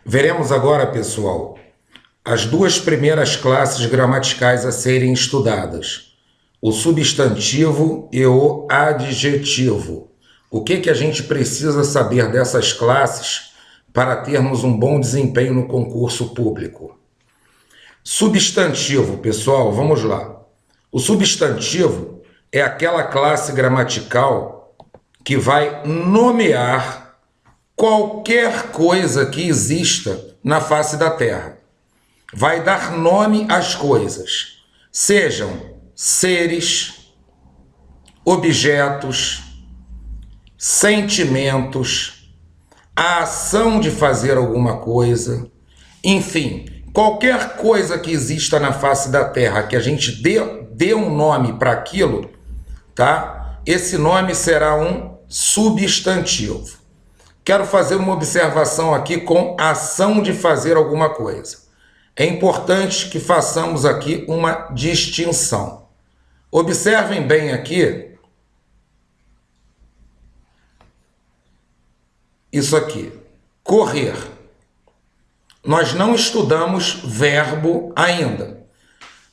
Veremos agora, pessoal, as duas primeiras classes gramaticais a serem estudadas: o substantivo e o adjetivo. O que a gente precisa saber dessas classes para termos um bom desempenho no concurso público? Substantivo, pessoal, vamos lá. O substantivo é aquela classe gramatical que vai nomear qualquer coisa que exista na face da Terra. Vai dar nome às coisas, sejam seres, objetos, sentimentos, a ação de fazer alguma coisa, enfim, qualquer coisa que exista na face da Terra, que a gente dê um nome para aquilo, tá? Esse nome será um substantivo. Quero fazer uma observação aqui com ação de fazer alguma coisa. É importante que façamos aqui uma distinção. Observem bem aqui isso aqui, correr. Nós não estudamos verbo ainda,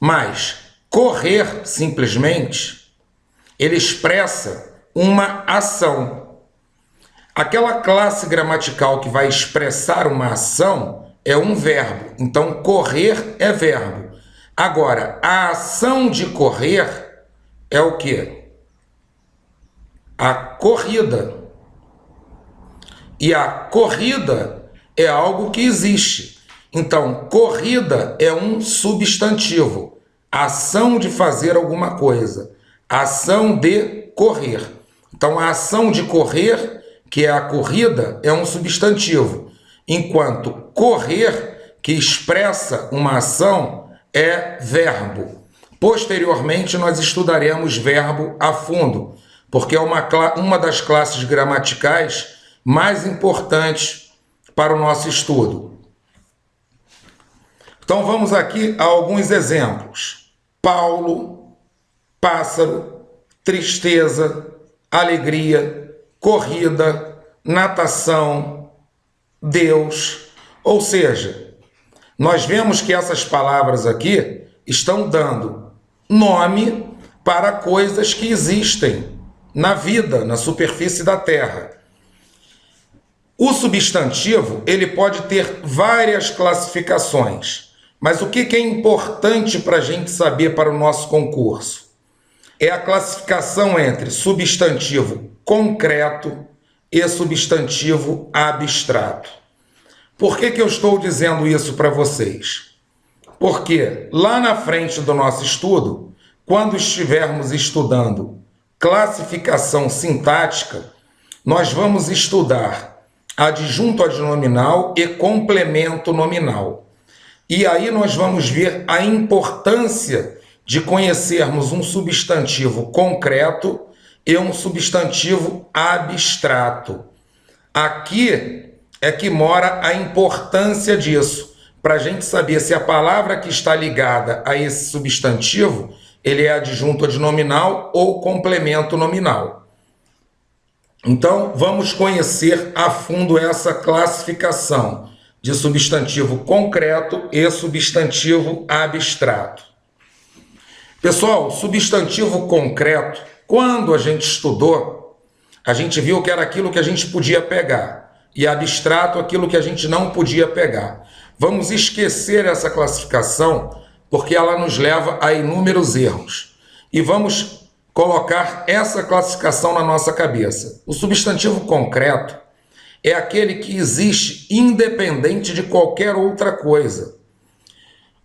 mas correr simplesmente, ele expressa uma ação. Aquela classe gramatical que vai expressar uma ação é um verbo. Então, correr é verbo. Agora, a ação de correr é o quê? A corrida. E a corrida é algo que existe. Então, corrida é um substantivo. Ação de fazer alguma coisa. Ação de correr. Então, a ação de correr, que é a corrida, é um substantivo, enquanto correr, que expressa uma ação, é verbo. Posteriormente, nós estudaremos verbo a fundo, porque é uma das classes gramaticais mais importantes para o nosso estudo. Então, vamos aqui a alguns exemplos. Paulo, pássaro, tristeza, alegria, corrida, natação, Deus. Ou seja, nós vemos que essas palavras aqui estão dando nome para coisas que existem na vida, na superfície da Terra. O substantivo, ele pode ter várias classificações, mas o que é importante para a gente saber para o nosso concurso? É a classificação entre substantivo concreto e substantivo abstrato. Por que eu estou dizendo isso para vocês? Porque lá na frente do nosso estudo, quando estivermos estudando classificação sintática, nós vamos estudar adjunto adnominal e complemento nominal. E aí nós vamos ver a importância de conhecermos um substantivo concreto e um substantivo abstrato. Aqui é que mora a importância disso, para a gente saber se a palavra que está ligada a esse substantivo, ele é adjunto adnominal ou complemento nominal. Então, vamos conhecer a fundo essa classificação de substantivo concreto e substantivo abstrato. Pessoal, substantivo concreto, quando a gente estudou, a gente viu que era aquilo que a gente podia pegar, e abstrato aquilo que a gente não podia pegar. Vamos esquecer essa classificação, porque ela nos leva a inúmeros erros. E vamos colocar essa classificação na nossa cabeça. O substantivo concreto é aquele que existe independente de qualquer outra coisa,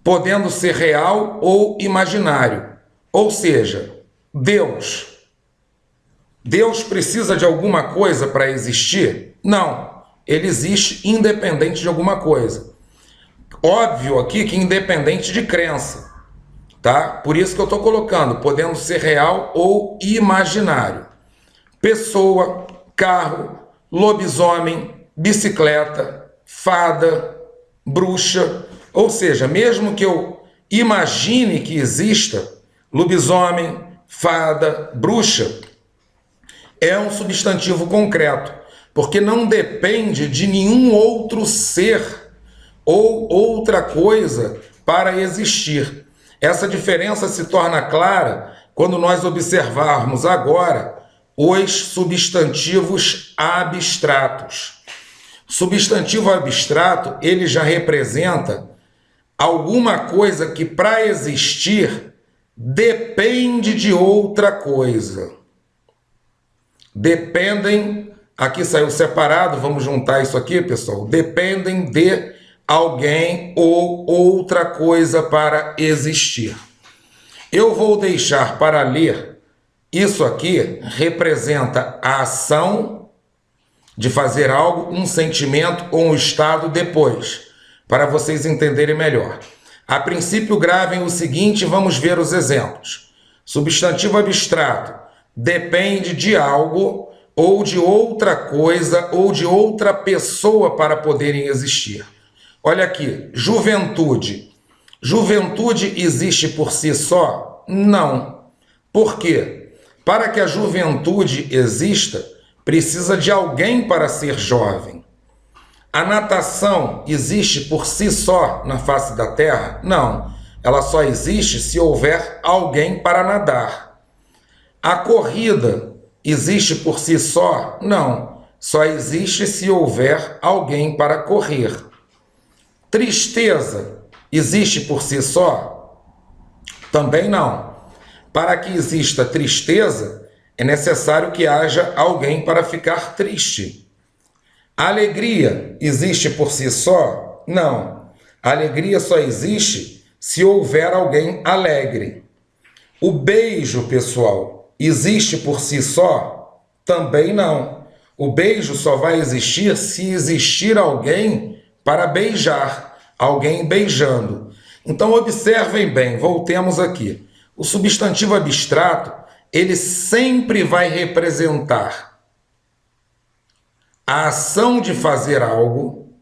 podendo ser real ou imaginário. Ou seja, Deus. Deus precisa de alguma coisa para existir? Não. Ele existe independente de alguma coisa. Óbvio aqui que independente de crença, tá? Por isso que eu estou colocando, podendo ser real ou imaginário. Pessoa, carro, lobisomem, bicicleta, fada, bruxa. Ou seja, mesmo que eu imagine que exista lobisomem, fada, bruxa, é um substantivo concreto, porque não depende de nenhum outro ser ou outra coisa para existir. Essa diferença se torna clara quando nós observarmos agora os substantivos abstratos. Substantivo abstrato, ele já representa alguma coisa que, para existir, depende de outra coisa. Dependem, aqui saiu separado, vamos juntar isso aqui, pessoal. Dependem de alguém ou outra coisa para existir. Eu vou deixar para ler, isso aqui representa a ação de fazer algo, um sentimento ou um estado depois, para vocês entenderem melhor. A princípio, gravem o seguinte, vamos ver os exemplos. Substantivo abstrato, depende de algo ou de outra coisa ou de outra pessoa para poderem existir. Olha aqui, juventude. Juventude existe por si só? Não. Por quê? Para que a juventude exista, precisa de alguém para ser jovem. A natação existe por si só na face da Terra? Não. Ela só existe se houver alguém para nadar. A corrida existe por si só? Não. Só existe se houver alguém para correr. Tristeza existe por si só? Também não. Para que exista tristeza, é necessário que haja alguém para ficar triste. Alegria existe por si só? Não. A alegria só existe se houver alguém alegre. O beijo, pessoal, existe por si só? Também não. O beijo só vai existir se existir alguém para beijar, alguém beijando. Então, observem bem, voltemos aqui. O substantivo abstrato, ele sempre vai representar a ação de fazer algo,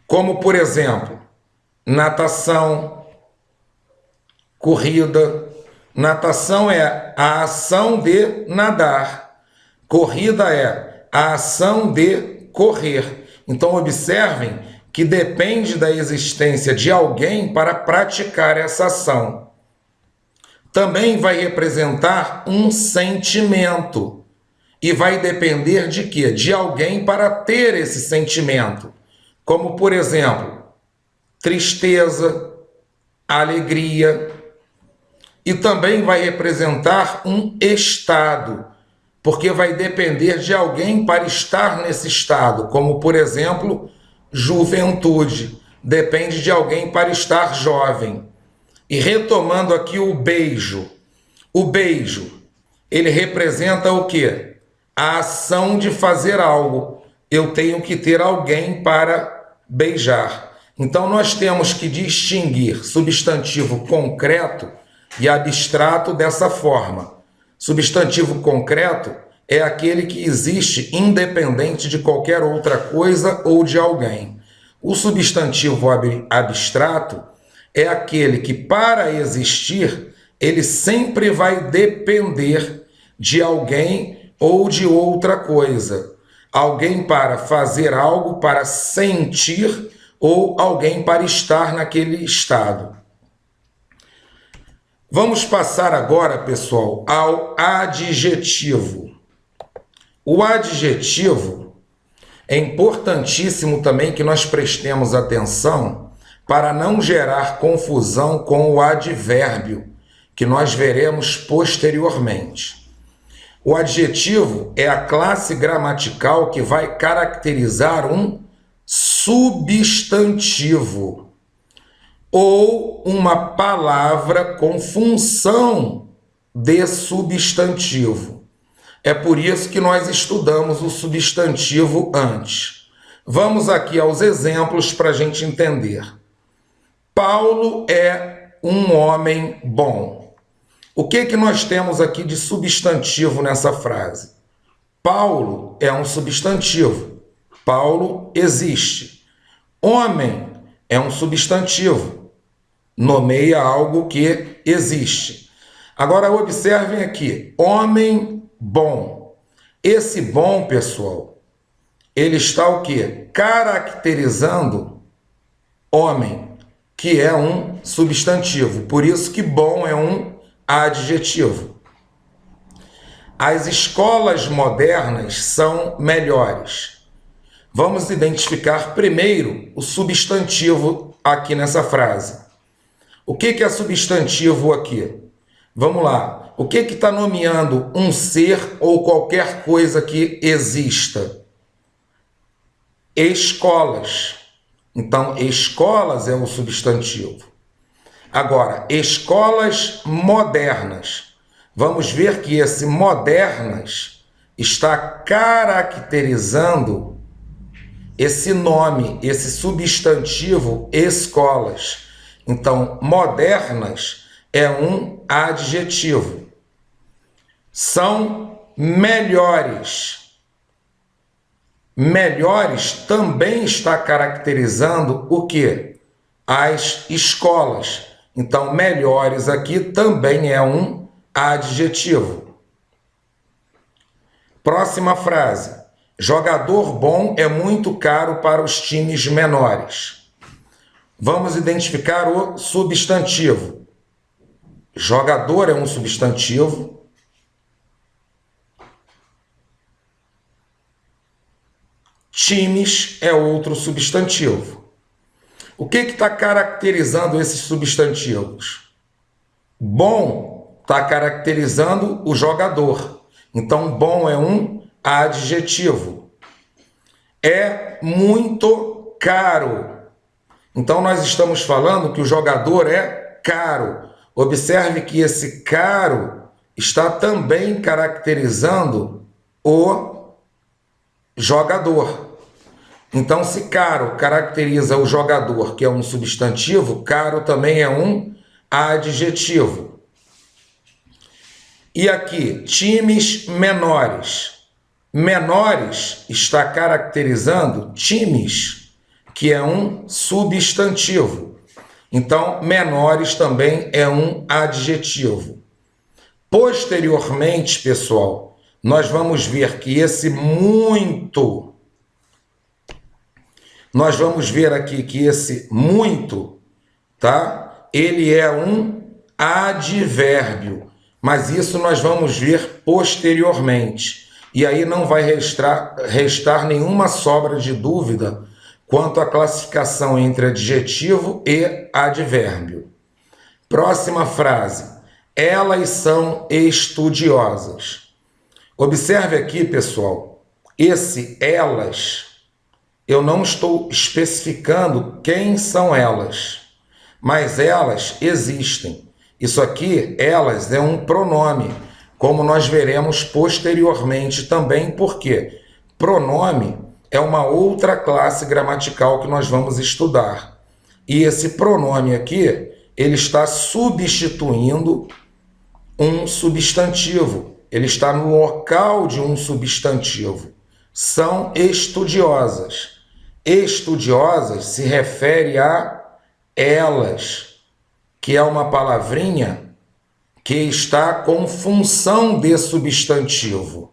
como, por exemplo, natação, corrida. Natação é a ação de nadar. Corrida é a ação de correr. Então, observem que depende da existência de alguém para praticar essa ação. Também vai representar um sentimento. E vai depender de quê? De alguém para ter esse sentimento. Como, por exemplo, tristeza, alegria. E também vai representar um estado, porque vai depender de alguém para estar nesse estado, como, por exemplo, juventude. Depende de alguém para estar jovem. E retomando aqui o beijo. O beijo, ele representa o quê? A ação de fazer algo. Eu tenho que ter alguém para beijar. Então, nós temos que distinguir substantivo concreto e abstrato dessa forma. Substantivo concreto é aquele que existe independente de qualquer outra coisa ou de alguém. O substantivo abstrato é aquele que, para existir, ele sempre vai depender de alguém ou de outra coisa. Alguém para fazer algo, para sentir, ou alguém para estar naquele estado. Vamos passar agora, pessoal, ao adjetivo. O adjetivo é importantíssimo também que nós prestemos atenção para não gerar confusão com o advérbio, que nós veremos posteriormente. O adjetivo é a classe gramatical que vai caracterizar um substantivo ou uma palavra com função de substantivo. É por isso que nós estudamos o substantivo antes. Vamos aqui aos exemplos para a gente entender. Paulo é um homem bom. O que nós temos aqui de substantivo nessa frase? Paulo é um substantivo. Paulo existe. Homem é um substantivo. Nomeia algo que existe. Agora observem aqui. Homem bom. Esse bom, pessoal, ele está o quê? Caracterizando homem, que é um substantivo. Por isso que bom é um adjetivo. As escolas modernas são melhores. Vamos identificar primeiro o substantivo aqui nessa frase. O que é substantivo aqui? Vamos lá. O que está nomeando um ser ou qualquer coisa que exista? Escolas. Então, escolas é o substantivo. Agora, escolas modernas. Vamos ver que esse modernas está caracterizando esse nome, esse substantivo escolas. Então, modernas é um adjetivo. São melhores. Melhores também está caracterizando o quê? As escolas. Então, melhores aqui também é um adjetivo. Próxima frase. Jogador bom é muito caro para os times menores. Vamos identificar o substantivo. Jogador é um substantivo. Times é outro substantivo. O que está caracterizando esses substantivos? Bom está caracterizando o jogador. Então, bom é um adjetivo. É muito caro. Então, nós estamos falando que o jogador é caro. Observe que esse caro está também caracterizando o jogador. Então, se caro caracteriza o jogador, que é um substantivo, caro também é um adjetivo. E aqui, times menores. Menores está caracterizando times, que é um substantivo. Então, menores também é um adjetivo. Posteriormente, pessoal, nós vamos ver que esse muito, nós vamos ver aqui que esse muito, tá? Ele é um advérbio, mas isso nós vamos ver posteriormente. E aí não vai restar nenhuma sobra de dúvida quanto à classificação entre adjetivo e advérbio. Próxima frase. Elas são estudiosas. Observe aqui, pessoal, esse elas, eu não estou especificando quem são elas, mas elas existem. Isso aqui, elas, é um pronome, como nós veremos posteriormente também, porque pronome é uma outra classe gramatical que nós vamos estudar. E esse pronome aqui, ele está substituindo um substantivo. Ele está no local de um substantivo. São estudiosas. Estudiosas se refere a elas, que é uma palavrinha que está com função de substantivo.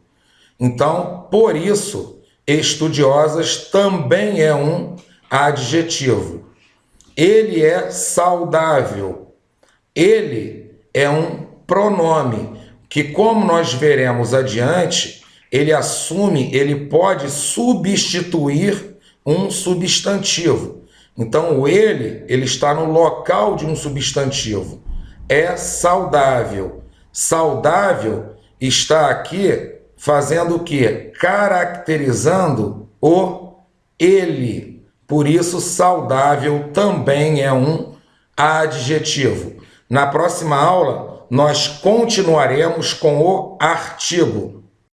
Então, por isso, estudiosas também é um adjetivo. Ele é saudável. Ele é um pronome que, como nós veremos adiante, ele pode substituir um substantivo. Então, o ele está no local de um substantivo. É saudável. Saudável está aqui fazendo o quê? Caracterizando o ele. Por isso, saudável também é um adjetivo. Na próxima aula, nós continuaremos com o artigo.